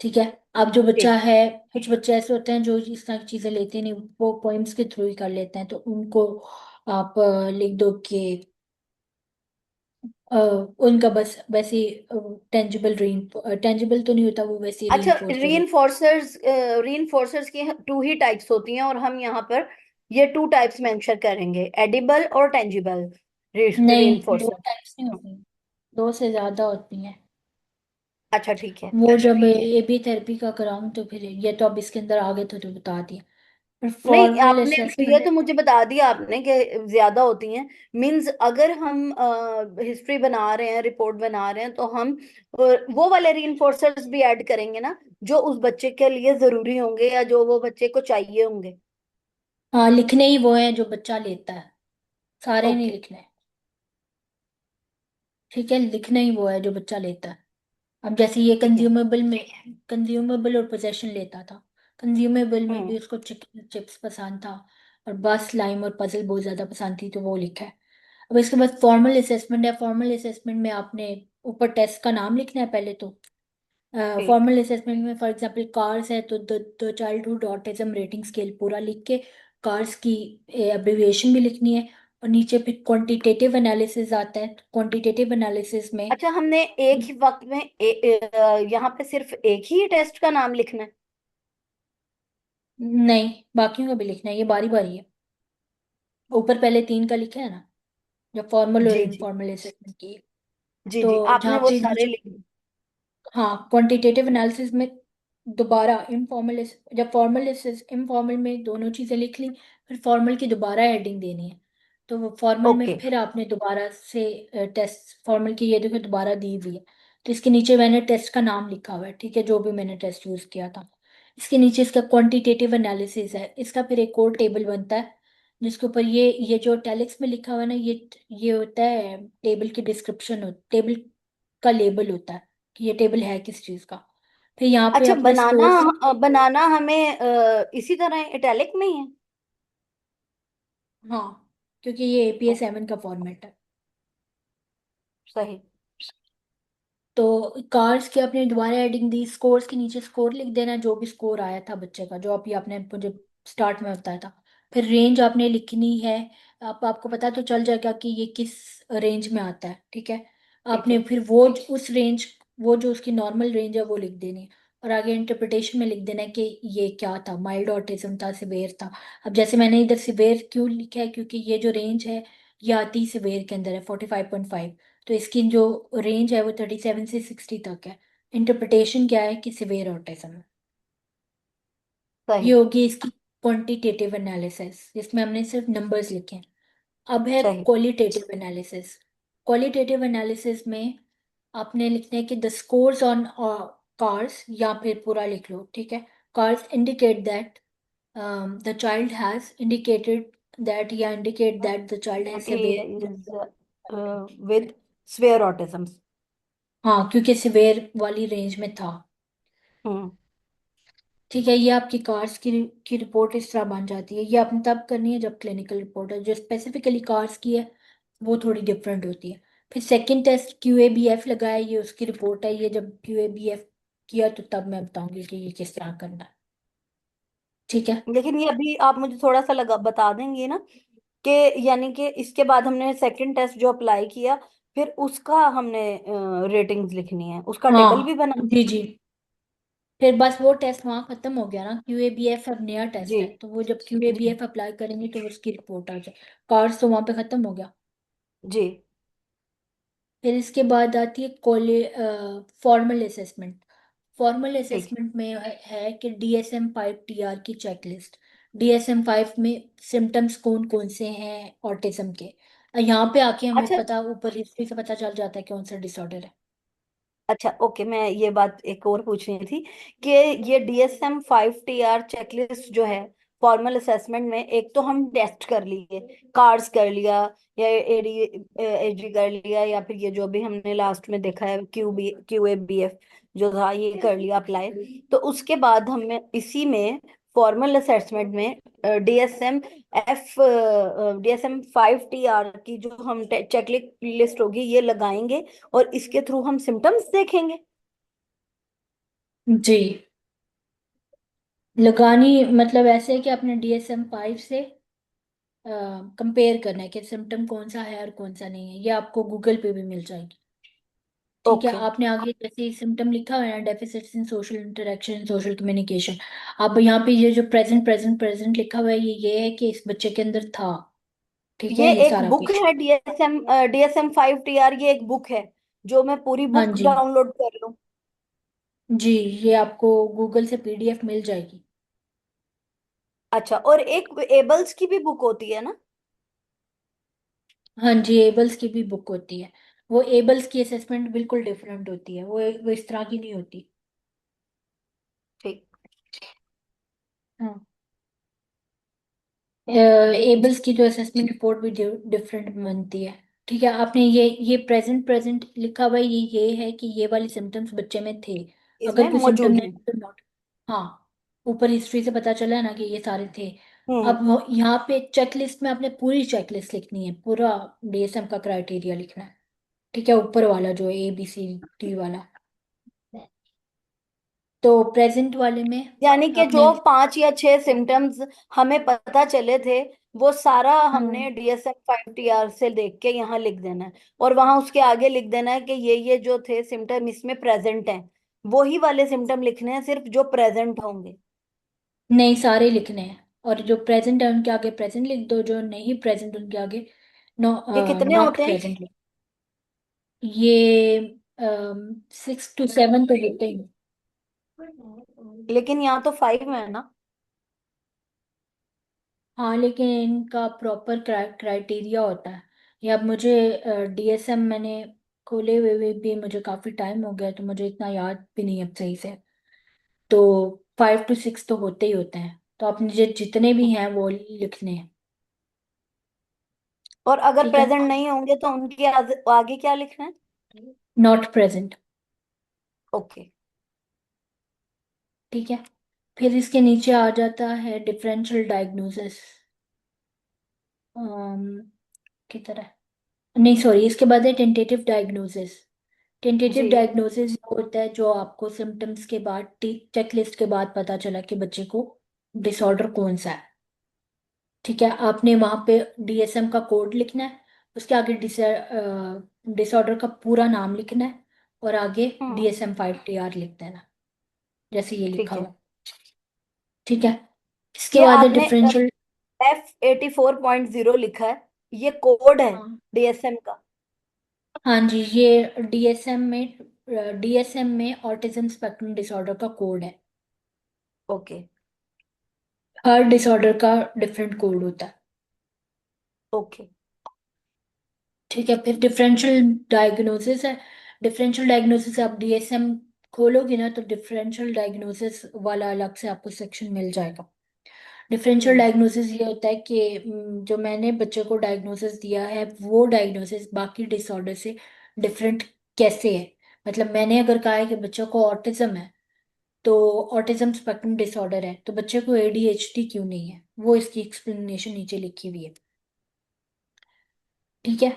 ठीक है। अब जो बच्चा ठीक। है, कुछ बच्चे ऐसे होते हैं जो इस तरह की चीजें लेते नहीं, वो पोइम्स के थ्रू ही कर लेते हैं, तो उनको आप लिख दो कि उनका बस वैसे टेंजिबल टेंजिबल तो नहीं होता, वो वैसे अच्छा, रीइंफोर्सर होता रीइंफोर्सर्स रीइंफोर्सर्स की टू ही टाइप्स होती हैं, और हम यहाँ पर ये टू टाइप्स मेंशन करेंगे, एडिबल और टेंजिबल है। नहीं, दो रीइंफोर्सर। टाइप्स नहीं होती, दो से ज्यादा होती हैं। अच्छा, ठीक है। वो जब AB थेरेपी का कराऊं तो फिर ये तो अब इसके अंदर आ गए थे तो बता दिया। और नहीं, फॉर्मल आपने ये असेसमेंट। तो मुझे बता दिया आपने कि ज्यादा होती हैं। मींस अगर हम हिस्ट्री बना रहे हैं, रिपोर्ट बना रहे हैं, तो हम वो वाले रीइंफोर्सर्स भी ऐड करेंगे ना, जो उस बच्चे के लिए जरूरी होंगे या जो वो बच्चे को चाहिए होंगे। हाँ, लिखने ही वो है जो बच्चा लेता है, सारे नहीं ओके। लिखने। ठीक है, लिखना ही वो है जो बच्चा लेता है। अब जैसे ये ठीक है। कंज्यूमेबल में, कंज्यूमेबल और पोजेशन लेता था। कंज्यूमेबल में हम्म। भी उसको चिकन चिप्स पसंद था, और बस लाइम और पजल बहुत ज्यादा पसंद थी, तो वो लिखा है। अब इसके बाद फॉर्मल असेसमेंट है। फॉर्मल असेसमेंट में आपने ऊपर टेस्ट का नाम लिखना है पहले तो। ठीक। फॉर्मल असेसमेंट में फॉर एग्जांपल कार्स है तो the childhood autism rating scale पूरा लिख के कार्स की एब्रिविएशन भी लिखनी है। और नीचे फिर क्वांटिटेटिव एनालिसिस आता है। क्वांटिटेटिव एनालिसिस में अच्छा, हमने एक ही वक्त में यहाँ पे सिर्फ एक ही टेस्ट का नाम लिखना है? नहीं, बाकियों का भी लिखना है, ये बारी बारी है। ऊपर पहले तीन का लिखा है ना, जो फॉर्मल और जी जी। इनफॉर्मल असेसमेंट की। जी तो जी, जहाँ आपने वो पे सारे लिखे? हाँ, क्वांटिटेटिव एनालिसिस में दोबारा इनफॉर्मल, जब फॉर्मल इनफॉर्मल में दोनों चीजें लिख ली, फिर फॉर्मल की दोबारा हेडिंग देनी है। तो वो फॉर्मल में ओके। फिर आपने दोबारा से टेस्ट, फॉर्मल की ये देखो दोबारा दी हुई है। तो इसके नीचे मैंने टेस्ट का नाम लिखा हुआ है, ठीक है, जो भी मैंने टेस्ट यूज किया था। इसके नीचे इसका क्वांटिटेटिव एनालिसिस है। इसका फिर एक और टेबल बनता है, जिसके ऊपर ये जो टैलिक्स में लिखा हुआ है ना, ये होता है टेबल की डिस्क्रिप्शन, हो टेबल का लेबल होता है कि ये टेबल है किस चीज का। फिर यहाँ पे अच्छा, अपने बनाना स्कोर्स। बनाना हमें इसी तरह इटैलिक में ही है? हाँ, क्योंकि ये एपीए ओके। 7 का फॉर्मेट है। सही। तो कार्स की आपने दोबारा हेडिंग दी, स्कोर्स के नीचे स्कोर लिख देना, जो भी स्कोर आया था बच्चे का, जो अभी आपने मुझे स्टार्ट में बताया था। फिर रेंज आपने लिखनी है। आपको पता तो चल जाएगा कि ये किस रेंज में आता है, ठीक है। ठीक आपने है। फिर वो उस रेंज, वो जो उसकी नॉर्मल रेंज है वो लिख देनी है। और आगे इंटरप्रिटेशन में लिख देना है कि ये क्या था, माइल्ड ऑटिज्म था, सिवियर था। अब जैसे मैंने इधर सिवियर क्यों लिखा है, क्योंकि ये जो रेंज है ये आती सिवियर के अंदर है, 45.5। तो इसकी जो रेंज है वो 37 से 60 तक है। इंटरप्रिटेशन क्या है कि सिवियर ऑटिज्म है। ये सही। होगी इसकी क्वांटिटेटिव एनालिसिस, जिसमें हमने सिर्फ नंबर्स लिखे हैं। अब है सही। Qualitative analysis. क्वालिटेटिव एनालिसिस में आपने लिखना है कि द स्कोर्स ऑन कार्स, या फिर पूरा लिख लो, ठीक है। Cars indicate that the child has indicated that, या indicate that the child has that he severe. Is with severe autism. हाँ, क्योंकि सिवियर वाली रेंज में था। हम्म। ठीक है, ये आपकी कार्स की रिपोर्ट इस तरह बन जाती है। ये आपने तब करनी है जब क्लिनिकल रिपोर्ट है। जो स्पेसिफिकली कार्स की है वो थोड़ी डिफरेंट होती है। फिर सेकंड टेस्ट QABF लगाया, ये उसकी रिपोर्ट है। ये जब QABF किया तो तब मैं बताऊंगी कि ये किस तरह करना है। ठीक है। लेकिन ये अभी आप मुझे थोड़ा सा लगा बता देंगे ना, कि यानी कि इसके बाद हमने सेकंड टेस्ट जो अप्लाई किया, फिर उसका हमने रेटिंग्स लिखनी है, उसका टेबल भी हाँ बना? जी जी। फिर बस वो टेस्ट वहाँ खत्म हो गया ना, QABF अब नया जी टेस्ट है, तो वो जब जी। QABF अप्लाई करेंगे तो उसकी रिपोर्ट आ जाए। कार्स तो वहाँ पे खत्म हो गया। जी। फिर इसके बाद आती है कॉले फॉर्मल असेसमेंट। फॉर्मल ठीक। असेसमेंट में है कि DSM-5 TR की चेकलिस्ट। DSM-5 में सिम्टम्स कौन कौन से हैं ऑटिज्म के। यहाँ पे आके हमें अच्छा। पता, ऊपर हिस्ट्री से पता चल जाता है कौन सा डिसऑर्डर है। अच्छा, ओके, मैं ये बात एक और पूछनी थी कि ये DSM-5 TR चेकलिस्ट जो है फॉर्मल असेसमेंट में, एक तो हम टेस्ट कर लिए, कार्ड्स कर लिया, या AD AG कर लिया, या फिर ये जो भी हमने लास्ट में देखा है QABF जो था, ये कर लिया अप्लाई। तो उसके बाद हमें इसी में फॉर्मल असेसमेंट में DSM-5 TR की जो हम चेक लिस्ट होगी ये लगाएंगे, और इसके थ्रू हम सिम्टम्स देखेंगे। जी, लगानी मतलब ऐसे है कि आपने DSM-5 से कंपेयर करना है कि सिम्टम कौन सा है और कौन सा नहीं है। ये आपको गूगल पे भी मिल जाएगी। ठीक है, ओके। आपने आगे जैसे सिम्टम लिखा हुआ है ना, डेफिसिट्स इन सोशल इंटरेक्शन, सोशल कम्युनिकेशन। अब यहाँ पे ये जो प्रेजेंट प्रेजेंट प्रेजेंट लिखा हुआ है, ये है कि इस बच्चे के अंदर था। ठीक है, ये ये एक सारा बुक कुछ। है DSM-5 TR, ये एक बुक है जो मैं पूरी हाँ बुक जी। डाउनलोड कर लूं? जी, ये आपको गूगल से PDF मिल जाएगी। अच्छा, और एक एबल्स की भी बुक होती है ना? हाँ जी, एबल्स की भी बुक होती है। वो एबल्स की असेसमेंट बिल्कुल डिफरेंट होती है, वो इस तरह की नहीं होती। ठीक। हाँ, एबल्स की जो असेसमेंट रिपोर्ट भी डिफरेंट बनती है। ठीक है, आपने ये प्रेजेंट प्रेजेंट लिखा हुआ है, ये है कि ये वाले सिम्टम्स बच्चे में थे। इसमें अगर कोई सिम्टम मौजूद नहीं है। तो नॉट। हाँ, ऊपर हिस्ट्री से पता चला है ना कि ये सारे थे। हम्म। अब यहाँ पे चेकलिस्ट में आपने पूरी चेकलिस्ट लिखनी है, पूरा डीएसएम का क्राइटेरिया लिखना है। ठीक है, ऊपर वाला जो ABCD वाला। तो प्रेजेंट वाले में यानी कि आपने। जो 5 या 6 सिम्टम्स हमें पता चले थे, वो सारा हमने हाँ, DSM-5 TR से देख के यहाँ लिख देना है। और वहां उसके आगे लिख देना है कि ये जो थे सिम्टम इसमें प्रेजेंट हैं। वही वाले सिम्टम लिखने हैं सिर्फ जो प्रेजेंट होंगे। नहीं, सारे लिखने हैं। और जो प्रेजेंट है उनके आगे प्रेजेंट लिख दो, जो नहीं प्रेजेंट उनके आगे ये कितने नॉट होते हैं? प्रेजेंट लिख। ये 6 to 7 तो होते ही हैं। लेकिन यहाँ तो 5 है ना। हाँ, लेकिन इनका प्रॉपर क्राइटेरिया होता है। या अब मुझे डीएसएम मैंने खोले हुए भी मुझे काफ़ी टाइम हो गया, तो मुझे इतना याद भी नहीं है अब सही से। तो 5 to 6 तो होते ही होते हैं, तो आपने जितने भी हैं वो लिखने हैं। और अगर ठीक है, प्रेजेंट नहीं होंगे तो उनके आगे क्या लिखना है? Not present. ओके। ठीक है, फिर इसके नीचे आ जाता है डिफरेंशियल डायग्नोसिस की तरह। नहीं, सॉरी, इसके बाद है टेंटेटिव डायग्नोसिस। टेंटेटिव जी। डायग्नोसिस होता है जो आपको सिम्टम्स के बाद, चेकलिस्ट के बाद पता चला कि बच्चे को डिसऑर्डर कौन सा है। ठीक है, आपने वहां पे डीएसएम का कोड लिखना है, उसके आगे डिसऑर्डर का पूरा नाम लिखना है, और आगे हम्म। DSM-5 TR लिख देना, जैसे ये लिखा ठीक है। हुआ है। ठीक है, इसके ये बाद है आपने डिफरेंशियल। F84.0 लिखा है, ये कोड है हाँ, DSM का। हाँ जी, ये डीएसएम में ऑटिज्म स्पेक्ट्रम डिसऑर्डर का कोड है। ओके। हर डिसऑर्डर का डिफरेंट कोड होता है। ओके। ठीक है, फिर डिफरेंशियल डायग्नोसिस है। डिफरेंशियल डायग्नोसिस आप डीएसएम खोलोगे ना, तो डिफरेंशियल डायग्नोसिस वाला अलग से आपको सेक्शन मिल जाएगा। डिफरेंशियल हम्म। डायग्नोसिस ये होता है कि जो मैंने बच्चे को डायग्नोसिस दिया है वो डायग्नोसिस बाकी डिसऑर्डर से डिफरेंट कैसे है। मतलब मैंने अगर कहा है कि बच्चे को ऑटिज्म है, तो ऑटिज्म स्पेक्ट्रम डिसऑर्डर है, तो बच्चे को ADHD क्यों नहीं है, वो इसकी एक्सप्लेनेशन नीचे लिखी हुई है। ठीक है,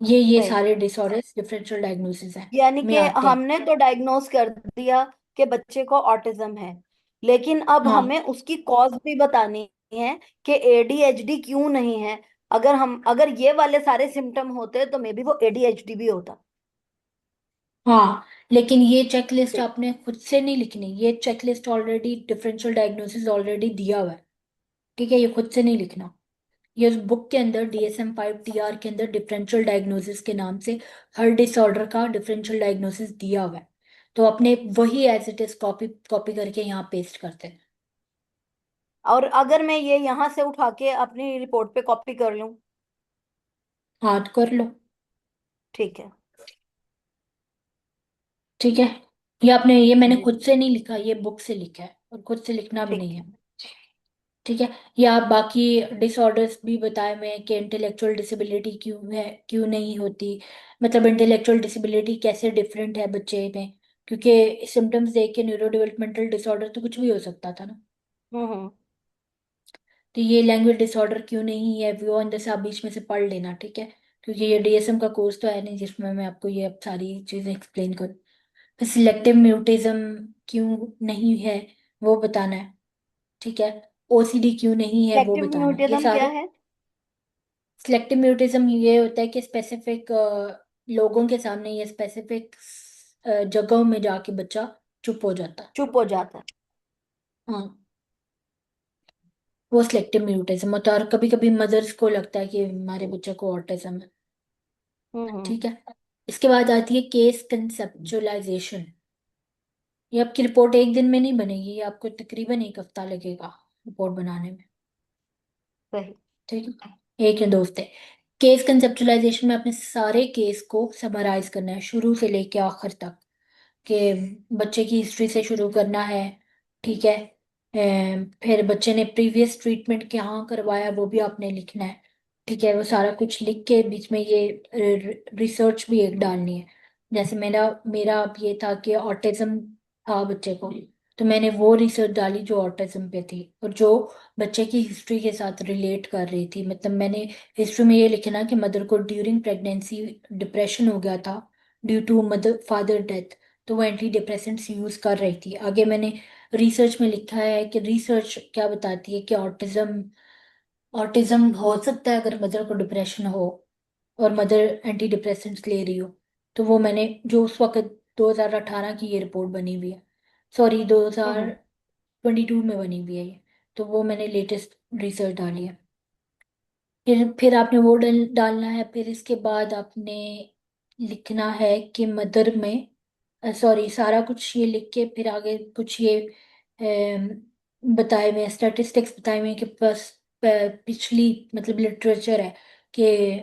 ये सही। सारे डिसऑर्डर्स डिफरेंशियल डायग्नोसिस है यानी में कि आते हैं। हमने तो डायग्नोस कर दिया कि बच्चे को ऑटिज्म है, लेकिन अब हाँ, हमें उसकी कॉज भी बतानी है कि ADHD क्यों नहीं है। अगर ये वाले सारे सिम्टम होते तो मे बी वो ADHD भी होता। हाँ, लेकिन ये चेकलिस्ट ठीक। आपने खुद से नहीं लिखनी, ये checklist already differential diagnosis already दिया हुआ है। ठीक है, ये खुद से नहीं लिखना। ये उस बुक के अंदर DSM-5 TR के अंदर डिफरेंशियल डायग्नोसिस के नाम से हर डिसऑर्डर का डिफरेंशियल डायग्नोसिस दिया हुआ है। तो अपने वही as it is copy copy करके यहाँ पेस्ट करते हैं। और अगर मैं ये यहाँ से उठा के अपनी रिपोर्ट पे कॉपी कर लूं? हाँ, तो कर लो। ठीक है। ठीक है, ये मैंने जी। खुद से नहीं लिखा, ये बुक से लिखा है, और खुद से लिखना भी ठीक नहीं है। है। ठीक है, या आप बाकी डिसऑर्डर्स भी बताए हुए हैं कि इंटेलेक्चुअल डिसेबिलिटी क्यों है, क्यों नहीं होती। मतलब इंटेलेक्चुअल डिसेबिलिटी कैसे डिफरेंट है बच्चे में, क्योंकि सिम्टम्स देख के न्यूरो डेवलपमेंटल डिसऑर्डर तो कुछ भी हो सकता था ना। हम्म। तो ये लैंग्वेज डिसऑर्डर क्यों नहीं है, वो अंदर से आप बीच में से पढ़ लेना। ठीक है, क्योंकि ये डीएसएम का कोर्स तो है नहीं जिसमें मैं आपको ये अब सारी चीजें एक्सप्लेन करूँ। फिर सिलेक्टिव म्यूटिज्म क्यों नहीं है वो बताना है। ठीक है, OCD क्यों नहीं है वो सेलेक्टिव बताना है, ये म्यूटिज्म क्या सारे। है? सिलेक्टिव म्यूटिज्म ये होता है कि स्पेसिफिक लोगों के सामने या स्पेसिफिक जगहों में जाके बच्चा चुप हो जाता है। चुप हो जाता है। हाँ, वो सिलेक्टिव म्यूटिज्म होता है, और कभी कभी मदर्स को लगता है कि हमारे बच्चे को ऑटिज्म है। हम्म। ठीक है, इसके बाद आती है केस कंसेप्चुअलाइजेशन। ये आपकी रिपोर्ट एक दिन में नहीं बनेगी, ये आपको तकरीबन एक हफ्ता लगेगा रिपोर्ट बनाने में। सही। ठीक है, एक या दो हफ्ते। केस कंसेप्चुलाइजेशन में अपने सारे केस को समराइज करना है शुरू से लेके आखिर तक, कि बच्चे की हिस्ट्री से शुरू करना है। ठीक है। फिर बच्चे ने प्रीवियस ट्रीटमेंट कहाँ करवाया वो भी आपने लिखना है। ठीक है, वो सारा कुछ लिख के बीच में ये रिसर्च भी एक डालनी है। जैसे मेरा मेरा अब ये था कि ऑटिज्म था बच्चे को, तो मैंने वो रिसर्च डाली जो ऑटिज्म पे थी और जो बच्चे की हिस्ट्री के साथ रिलेट कर रही थी। मतलब मैंने हिस्ट्री में ये लिखा ना कि मदर को ड्यूरिंग प्रेगनेंसी डिप्रेशन हो गया था due to mother father death, तो वो एंटी डिप्रेसेंट्स यूज कर रही थी। आगे मैंने रिसर्च में लिखा है कि रिसर्च क्या बताती है कि ऑटिज्म ऑटिज्म हो सकता है अगर मदर को डिप्रेशन हो और मदर एंटी डिप्रेसेंट्स ले रही हो। तो वो मैंने जो उस वक्त 2018 की ये रिपोर्ट बनी हुई है, सॉरी हम्म 2022 में बनी हुई है ये, तो वो मैंने लेटेस्ट रिसर्च डाली है। फिर आपने वो डालना है। फिर इसके बाद आपने लिखना है कि मदर में, सॉरी सारा कुछ ये लिख के फिर आगे कुछ ये बताए हुए स्टैटिस्टिक्स बताए हुए हैं कि बस पिछली मतलब लिटरेचर है कि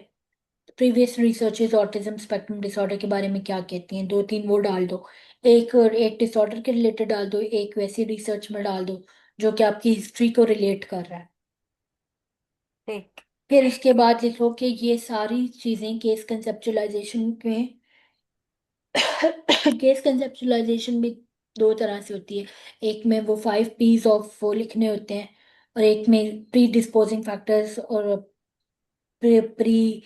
previous researches autism spectrum disorder के बारे में क्या कहती हैं, दो तीन वो डाल दो। एक डिसऑर्डर के रिलेटेड डाल दो, एक वैसी रिसर्च में डाल दो जो कि आपकी हिस्ट्री को रिलेट कर रहा है। ठीक। फिर उसके बाद लिखो कि ये सारी चीजें केस कंसेप्चुलाइजेशन में केस कंसेप्चुलाइजेशन भी दो तरह से होती है। एक में वो 5 P's ऑफ वो लिखने होते हैं, और एक में प्री डिस्पोजिंग फैक्टर्स और प्री प्री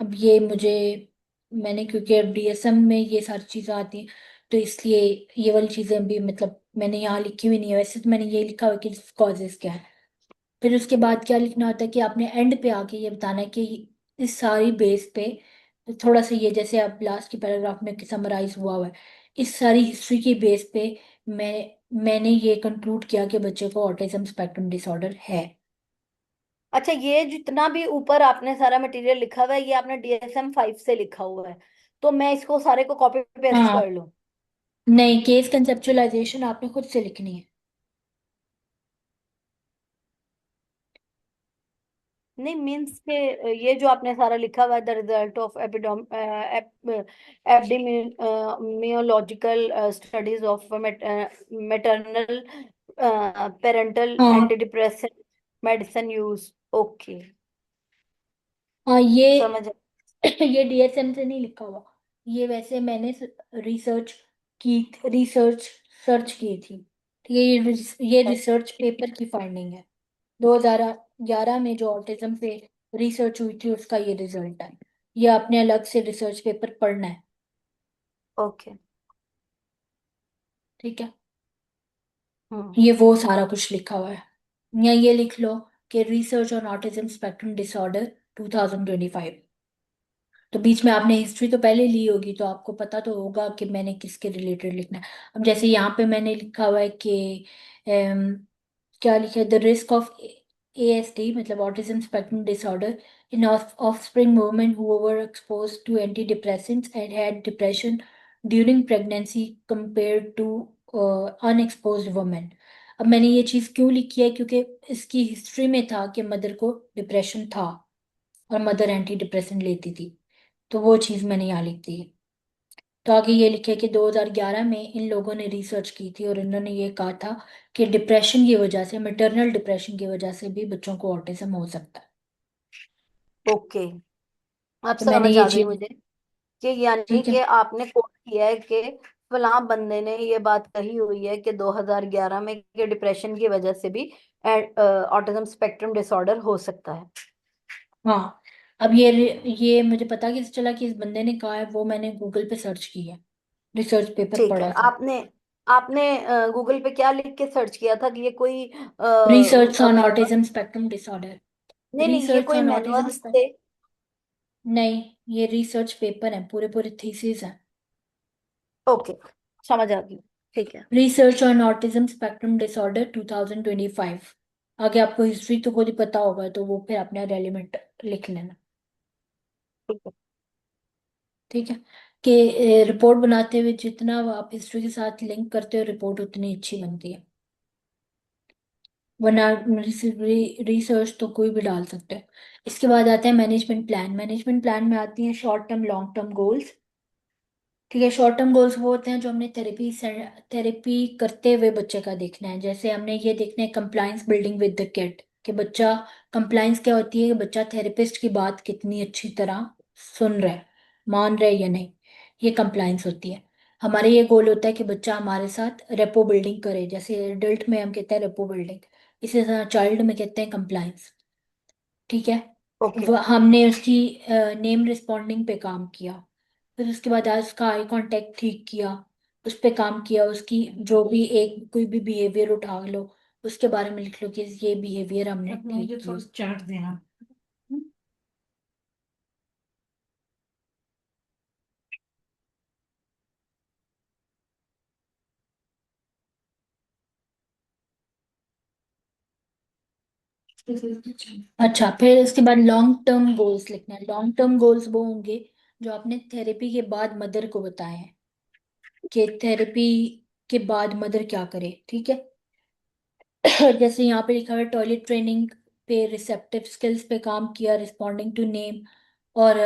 अब ये मुझे, मैंने क्योंकि अब डीएसएम में ये सारी चीज़ें आती हैं तो इसलिए ये वाली चीज़ें भी मतलब मैंने यहाँ लिखी हुई नहीं है। वैसे तो मैंने ये लिखा हुआ कि कॉजेज क्या है। फिर उसके बाद क्या लिखना होता है कि आपने एंड पे आके ये बताना है कि इस सारी बेस पे थोड़ा सा ये जैसे अब लास्ट की पैराग्राफ में समराइज हुआ है, इस सारी हिस्ट्री की बेस पे मैंने ये कंक्लूड किया कि बच्चे को ऑटिज्म स्पेक्ट्रम डिसऑर्डर है। अच्छा, ये जितना भी ऊपर आपने सारा मटेरियल लिखा हुआ है ये आपने DSM-5 से लिखा हुआ है, तो मैं इसको सारे को कॉपी पेस्ट हाँ, कर लूं? नहीं, केस कंसेप्चुलाइजेशन आपने खुद से लिखनी है। नहीं मीन्स के ये जो आपने सारा लिखा हुआ है, the result of epidemiological studies of maternal parental हाँ, anti depressant medicine use. Okay, हाँ, ये समझ। ये डीएसएम से नहीं लिखा हुआ। ये वैसे मैंने रिसर्च की, रिसर्च सर्च की थी। ठीक है, ये रिसर्च पेपर की फाइंडिंग है। 2011 में जो ऑटिज्म पे रिसर्च हुई थी उसका ये रिजल्ट है। ये आपने अलग से रिसर्च पेपर पढ़ना है। ओके। ठीक है, हम्म। ये वो सारा कुछ लिखा हुआ है। या ये लिख लो कि research on autism spectrum disorder 2025। तो बीच में आपने हिस्ट्री तो पहले ली होगी तो आपको पता तो होगा कि मैंने किसके रिलेटेड लिखना है। अब जैसे यहाँ पे मैंने लिखा हुआ है कि क्या लिखा है, द रिस्क ऑफ एएसडी मतलब autism spectrum disorder in offspring women who were expose to anti depressants and had depression during pregnancy compared to unexposed women. अब मैंने ये चीज़ क्यों लिखी है, क्योंकि इसकी हिस्ट्री में था कि मदर को डिप्रेशन था और मदर एंटी डिप्रेसेंट लेती थी, तो वो चीज़ मैंने यहाँ लिख दी है। तो आगे ये लिखे कि 2011 में इन लोगों ने रिसर्च की थी और इन्होंने ये कहा था कि डिप्रेशन की वजह से, मैटरनल डिप्रेशन की वजह से भी बच्चों को ऑटिज्म हो सकता है। ओके, अब तो मैंने समझ ये आ गई चीज, मुझे कि यानी ठीक है, कि आपने कोट किया है कि फलां बंदे ने ये बात कही हुई है कि 2011 में कि डिप्रेशन की वजह से भी ऑटिज्म स्पेक्ट्रम डिसऑर्डर हो सकता है। हाँ। अब ये मुझे पता कैसे चला कि इस बंदे ने कहा है, वो मैंने गूगल पे सर्च की है, रिसर्च पेपर ठीक है। पढ़ा था। आपने आपने गूगल पे क्या लिख के सर्च किया था कि ये कोई research on manual? Autism spectrum disorder. नहीं नहीं, ये रिसर्च कोई ऑन ऑटिज्म, मैनुअल्स थे? नहीं, ये रिसर्च पेपर है, पूरे पूरे थीसिस हैं। ओके, समझ आ गई। ठीक है। Research on autism spectrum disorder 2025। आगे आपको हिस्ट्री तो खुद ही पता होगा तो वो फिर अपना रेलिवेंट लिख लेना। ठीक है। ठीक है, कि रिपोर्ट बनाते हुए जितना आप हिस्ट्री के साथ लिंक करते हो रिपोर्ट उतनी अच्छी बनती है। वरना रिसर्च तो कोई भी डाल सकते हैं। इसके बाद आता है मैनेजमेंट प्लान। मैनेजमेंट प्लान में आती हैं short term long term goals. ठीक है, शॉर्ट टर्म गोल्स वो होते हैं जो हमने थेरेपी करते हुए बच्चे का देखना है। जैसे हमने ये देखना है compliance building with the kid, कि बच्चा, कंप्लायंस क्या होती है कि बच्चा थेरेपिस्ट की बात कितनी अच्छी तरह सुन रहा है, मान रहा है या नहीं, ये कंप्लायंस होती है। हमारे ये गोल होता है कि बच्चा हमारे साथ रेपो बिल्डिंग करे, जैसे एडल्ट में हम कहते हैं रेपो बिल्डिंग, इसी तरह चाइल्ड में कहते हैं कंप्लायंस। ठीक है, ओके। हमने उसकी नेम रिस्पॉन्डिंग पे काम किया। फिर उसके बाद आज उसका आई कांटेक्ट ठीक किया, उस पे काम किया। उसकी जो भी एक कोई भी बिहेवियर उठा लो, उसके बारे में लिख लो कि ये बिहेवियर हमने अब ठीक मुझे किया। थोड़ा चार्ट देना। अच्छा, फिर इसके बाद लॉन्ग टर्म गोल्स लिखना है। लॉन्ग टर्म गोल्स वो होंगे जो आपने थेरेपी के बाद मदर को बताए हैं, कि थेरेपी के बाद मदर क्या करे। ठीक है, जैसे यहाँ पे लिखा हुआ है टॉयलेट ट्रेनिंग पे, रिसेप्टिव स्किल्स पे काम किया, रिस्पॉन्डिंग टू नेम, और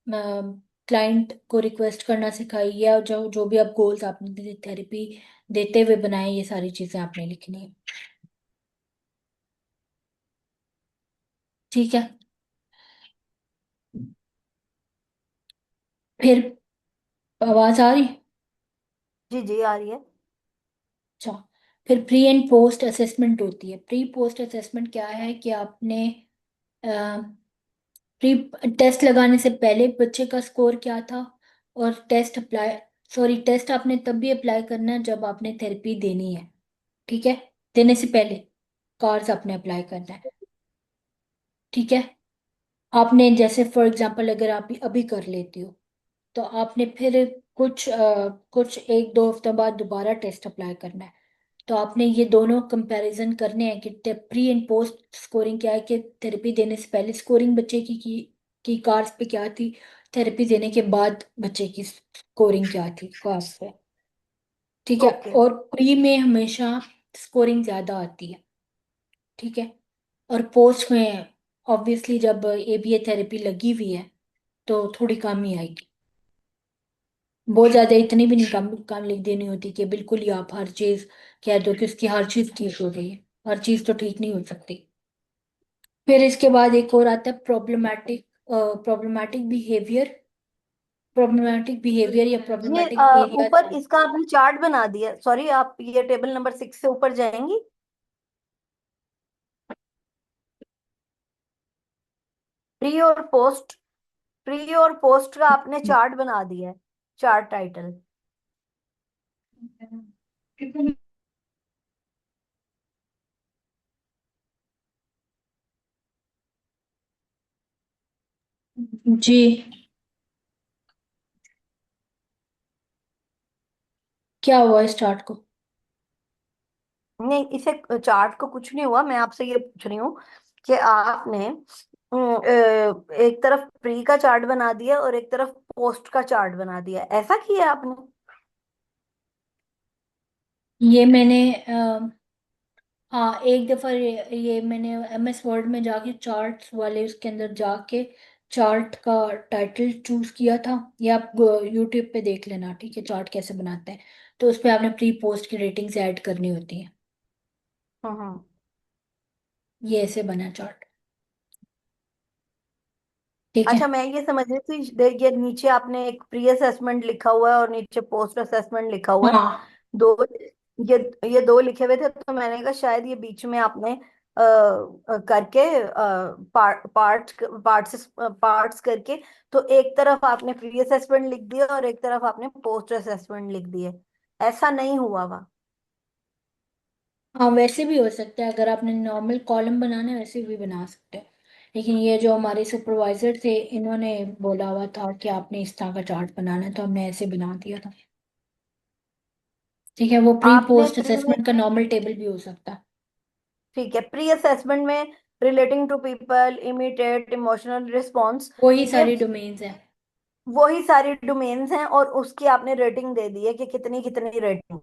क्लाइंट को रिक्वेस्ट करना सिखाई, या जो जो भी आप गोल्स आपने थेरेपी देते हुए बनाए, ये सारी चीजें आपने लिखनी है। ठीक है, फिर आवाज आ रही? जी जी आ रही है। अच्छा, फिर प्री एंड पोस्ट असेसमेंट होती है। प्री पोस्ट असेसमेंट क्या है कि आपने प्री टेस्ट लगाने से पहले बच्चे का स्कोर क्या था, और टेस्ट अप्लाई, सॉरी, टेस्ट आपने तब भी अप्लाई करना है जब आपने थेरेपी देनी है। ठीक है, देने से पहले कार्ड्स आपने अप्लाई करना है। ठीक है, आपने जैसे फॉर एग्जांपल अगर आप अभी कर लेती हो, तो आपने फिर कुछ एक दो हफ्ते बाद दोबारा टेस्ट अप्लाई करना है। तो आपने ये दोनों कंपैरिजन करने हैं कि प्री एंड पोस्ट स्कोरिंग क्या है, कि थेरेपी देने से पहले स्कोरिंग बच्चे की कार्स पे क्या थी, थेरेपी देने के बाद बच्चे की स्कोरिंग क्या थी कार्स पे। ठीक है, ओके। और प्री में हमेशा स्कोरिंग ज्यादा आती है। ठीक है, और पोस्ट में ऑब्वियसली जब एबीए थेरेपी लगी हुई है तो थोड़ी कम ही आएगी। बहुत ज्यादा इतनी भी नहीं, कम कम लिख देनी होती कि बिल्कुल ही आप हर चीज कह दो कि उसकी हर चीज ठीक हो गई है। हर चीज तो ठीक नहीं हो सकती। फिर इसके बाद एक और आता है प्रॉब्लमेटिक बिहेवियर। प्रॉब्लमेटिक बिहेवियर या ये प्रॉब्लमेटिक एरियाज ऊपर हैं। इसका आपने चार्ट बना दिया, सॉरी, आप ये टेबल नंबर 6 से ऊपर जाएंगी। प्री और पोस्ट, प्री और पोस्ट का आपने चार्ट बना दिया है, चार्ट टाइटल। कितने जी, क्या हुआ स्टार्ट को? नहीं, इसे चार्ट को कुछ नहीं हुआ, मैं आपसे ये पूछ रही हूँ कि आपने एक तरफ प्री का चार्ट बना दिया और एक तरफ पोस्ट का चार्ट बना दिया, ऐसा किया आपने? ये मैंने हाँ, एक दफा ये मैंने एमएस वर्ड में जाके चार्ट्स वाले उसके अंदर जाके चार्ट का टाइटल चूज किया था। ये आप यूट्यूब पे देख लेना, ठीक है, चार्ट कैसे बनाते हैं। तो उस पे आपने प्री पोस्ट की रेटिंग्स ऐड करनी होती है। हम्म। ये ऐसे बना चार्ट। ठीक है, अच्छा, मैं ये समझ रही थी, ये नीचे आपने एक प्री असेसमेंट लिखा हुआ है और नीचे पोस्ट असेसमेंट लिखा हुआ है, हाँ दो, ये ये दो लिखे हुए थे, तो मैंने कहा शायद ये बीच में आपने करके पार्ट्स करके, तो एक तरफ आपने प्री असेसमेंट लिख दिया और एक तरफ आपने पोस्ट असेसमेंट लिख दिए, ऐसा नहीं हुआ वा? हाँ, वैसे भी हो सकता है। अगर आपने नॉर्मल कॉलम बनाना है वैसे भी बना सकते हैं। लेकिन ये जो हमारे सुपरवाइजर थे, इन्होंने बोला हुआ था कि आपने इस तरह का चार्ट बनाना है, तो हमने ऐसे बना दिया था। ठीक है, वो प्री आपने पोस्ट प्री में, असेसमेंट का नॉर्मल टेबल भी हो सकता है। ठीक है, प्री असेसमेंट में relating to people, immediate emotional response, वही ये सारी डोमेन्स हैं। वही सारी डोमेन्स हैं और उसकी आपने रेटिंग दे दी है कि कितनी कितनी रेटिंग।